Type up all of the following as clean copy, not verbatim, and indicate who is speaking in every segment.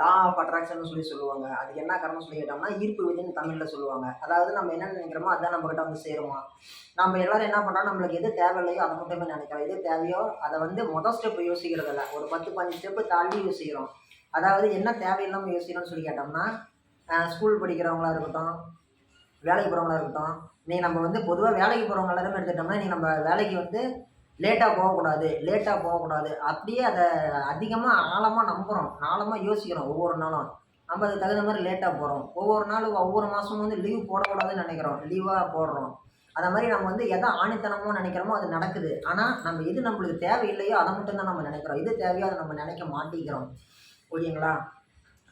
Speaker 1: Law of attraction சொல்லுவாங்க. அதுக்கு என்ன காரணம் சொல்லி கேட்டோம்னா, ஈர்ப்பு விதின்னு தமிழில் சொல்லுவாங்க. அதாவது நம்ம என்ன நினைக்கிறோமோ அதுதான் நம்மகிட்ட வந்து சேருமா. நம்ம எல்லாரும் என்ன பண்ணுறோம், நம்மளுக்கு எது தேவையில்லையோ அதை மட்டுமே நினைக்கிறோம். எது தேவையோ அதை வந்து மொதல் ஸ்டெப் யோசிக்கிறது இல்லை, ஒரு 10 15 ஸ்டெப்பு தாண்டி யோசிக்கிறோம். அதாவது என்ன தேவையில்லாமல் யோசிக்கிறோம்னு சொல்லி கேட்டோம்னா, ஸ்கூல் படிக்கிறவங்களா இருக்கட்டும், வேலைக்கு போகிறவங்களா இருக்கட்டும், நம்ம வந்து பொதுவாக வேலைக்கு போகிறவங்க எல்லாருமே எடுத்துட்டோம்னா, நம்ம வேலைக்கு வந்து லேட்டாக போகக்கூடாது. அப்படியே அதை அதிகமாக ஆழமாக நம்புகிறோம், ஆழமாக யோசிக்கிறோம். ஒவ்வொரு நாளும் நம்ம அதுக்கு தகுந்த மாதிரி லேட்டாக போகிறோம். ஒவ்வொரு நாளும் ஒவ்வொரு மாதமும் வந்து லீவ் போடக்கூடாதுன்னு நினைக்கிறோம், லீவாக போடுறோம். அதை மாதிரி நம்ம வந்து எதை ஆணித்தனமோ நினைக்கிறோமோ அது நடக்குது. ஆனால் நம்ம எது நம்மளுக்கு தேவையில்லையோ அதை மட்டும்தான் நம்ம நினைக்கிறோம். எது தேவையோ அதை நம்ம நினைக்க மாட்டேங்கிறோம். ஓகேங்களா?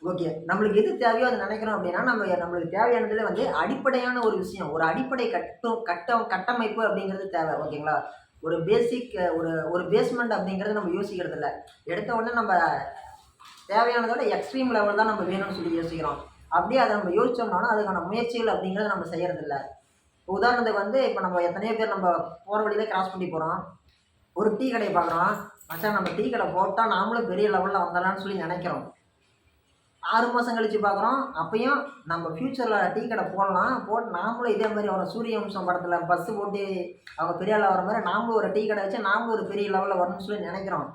Speaker 1: ஓகே, நம்மளுக்கு எது தேவையோ அதை நினைக்கிறோம் அப்படின்னா, நம்மளுக்கு தேவையானதில் வந்து அடிப்படையான ஒரு விஷயம், ஒரு அடிப்படை கட்டமைப்பு அப்படிங்கிறது தேவை. ஓகேங்களா? ஒரு பேசிக் ஒரு பேஸ்மெண்ட் அப்படிங்கிறது நம்ம யோசிக்கிறது இல்லை. எடுத்த உடனே நம்ம தேவையானதோட எக்ஸ்ட்ரீம் லெவல் தான் நம்ம வேணும்னு சொல்லி யோசிக்கிறோம். அப்படியே அதை நம்ம யோசிச்சோம்னாலும் அதுக்கான முயற்சிகள் அப்படிங்கிறத நம்ம செய்யறதில்ல. உதாரணத்துக்கு வந்து இப்போ நம்ம எத்தனையோ பேர் நம்ம போகிற வழியிலே கிராஸ் பண்ணி போகிறோம், ஒரு டீ கடையை பார்க்குறோம். மச்சான் நம்ம டீ கடை போட்டால் நாமளும் பெரிய லெவலில் வந்துடலான்னு சொல்லி நினைக்கிறோம். 6 மாதம் கழித்து பார்க்குறோம், அப்பயும் நம்ம ஃப்யூச்சரில் டீ கடை போட்டு நாமளும் இதே மாதிரி ஒரு சூரியவம்சம் படத்தில் பஸ்ஸு போட்டு அவங்க பெரிய ஆளாக வர மாதிரி நாமளும் ஒரு டீ கடை வச்சு நாமளும் ஒரு பெரிய லெவலில் வரணும்னு சொல்லி நினைக்கிறோம்.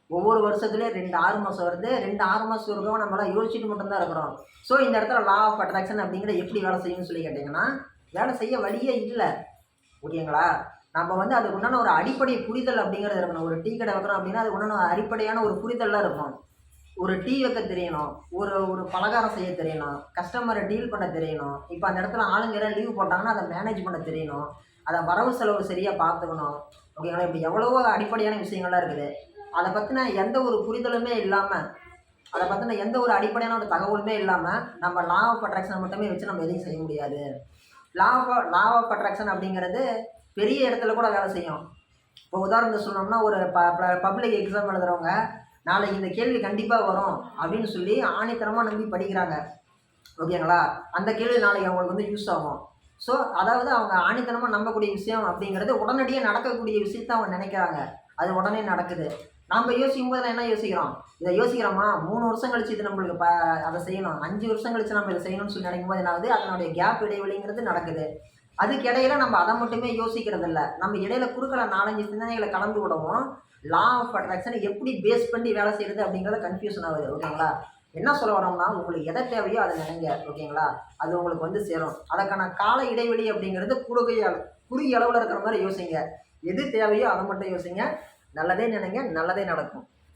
Speaker 1: ஒவ்வொரு வருஷத்துலேயும் 2 6 மாதம் வருது, 2 6 மாதம் இருக்கவும் நம்மளாம் யோசிச்சுட்டு மட்டும்தான் இருக்கிறோம். ஸோ இந்த இடத்துல லா ஆஃப் அட்ராக்ஷன் அப்படிங்கிறது எப்படி வேலை செய்யும்னு சொல்லி கேட்டிங்கன்னா, வேலை செய்ய வழியே இல்லை. ஓகேங்களா? நம்ம வந்து அதுக்கு உண்டான ஒரு அடிப்படை புரிதல் அப்படிங்கிறது இருக்கணும். ஒரு டீ கடை வைக்கிறோம் அப்படின்னா அதுக்கு உண்டான அடிப்படையான ஒரு புரிதல்லாம் இருக்கும். ஒரு டீ வைக்க தெரியணும், ஒரு பலகாரம் செய்ய தெரியணும், கஸ்டமரை டீல் பண்ண தெரியணும். இப்போ அந்த இடத்துல ஆளுங்க லீவ் போட்டாங்கன்னா அதை மேனேஜ் பண்ண தெரியணும், அதை வரவு செலவு சரியாக பார்த்துக்கணும். ஓகேங்களா? இப்படி எவ்வளவோ அடிப்படையான விஷயங்கள்லாம் இருக்குது. அதை பற்றின எந்த ஒரு புரிதலுமே இல்லாமல், அதை பற்றின எந்த ஒரு அடிப்படையான ஒரு தகவலுமே இல்லாமல் நம்ம லா ஆஃப் அட்ராக்ஷன் மட்டுமே வச்சு நம்ம எதையும் செய்ய முடியாது. லா ஆஃப் அட்ராக்ஷன் அப்படிங்கிறது பெரிய இடத்துல கூட வேலை செய்யும். இப்போ உதாரணத்துக்கு சொன்னோம்னா, ஒரு பப்ளிக் எக்ஸாம் எழுதுகிறவங்க நாளைக்கு இந்த கேள்வி கண்டிப்பாக வரும் அப்படின்னு சொல்லி ஆணித்தனமாக நம்பி படிக்கிறாங்க. ஓகேங்களா? அந்த கேள்வி நாளைக்கு அவங்களுக்கு வந்து யூஸ் ஆகும். ஸோ அதாவது அவங்க ஆணித்தனமாக நம்பக்கூடிய விஷயம் அப்படிங்கிறது உடனடியாக நடக்கக்கூடிய விஷயத்த அவங்க நினைக்கிறாங்க, அது உடனே நடக்குது. நம்ம யோசிக்கும் போது என்ன யோசிக்கிறோம், இதை யோசிக்கிறோமா 3 வருஷம் கழிச்சு இது நம்மளுக்கு அதை செய்யணும், 5 வருஷம் கழிச்சு நம்ம இதை செய்யணும்னு சொல்லி நினைக்கும் போது என்ன ஆகுது, அதனுடைய கேப் இடைவெளிங்கிறது நடக்குது. அதுக்கு இடையில நம்ம அதை மட்டுமே யோசிக்கிறது இல்லை, நம்ம இடையில குறுக்கிற 4-5 சிந்தனைகளை கலந்து விடவும் லா ஆஃப் அட்ராக்ஷன் எப்படி பேஸ் பண்ணி வேலை செய்கிறது அப்படிங்கிறத கன்ஃபியூஷன் ஆகுது. ஓகேங்களா? என்ன சொல்ல வரோம்னா, உங்களுக்கு எதை தேவையோ அதை நினைங்க. ஓகேங்களா? அது உங்களுக்கு வந்து சேரும். அதற்கான கால இடைவெளி அப்படிங்கிறது குறுகிய அளவில் இருக்கிற மாதிரி யோசிங்க. எது தேவையோ அதை மட்டும் யோசிங்க. நல்லதே நினைங்க, நல்லதே நடக்கும்.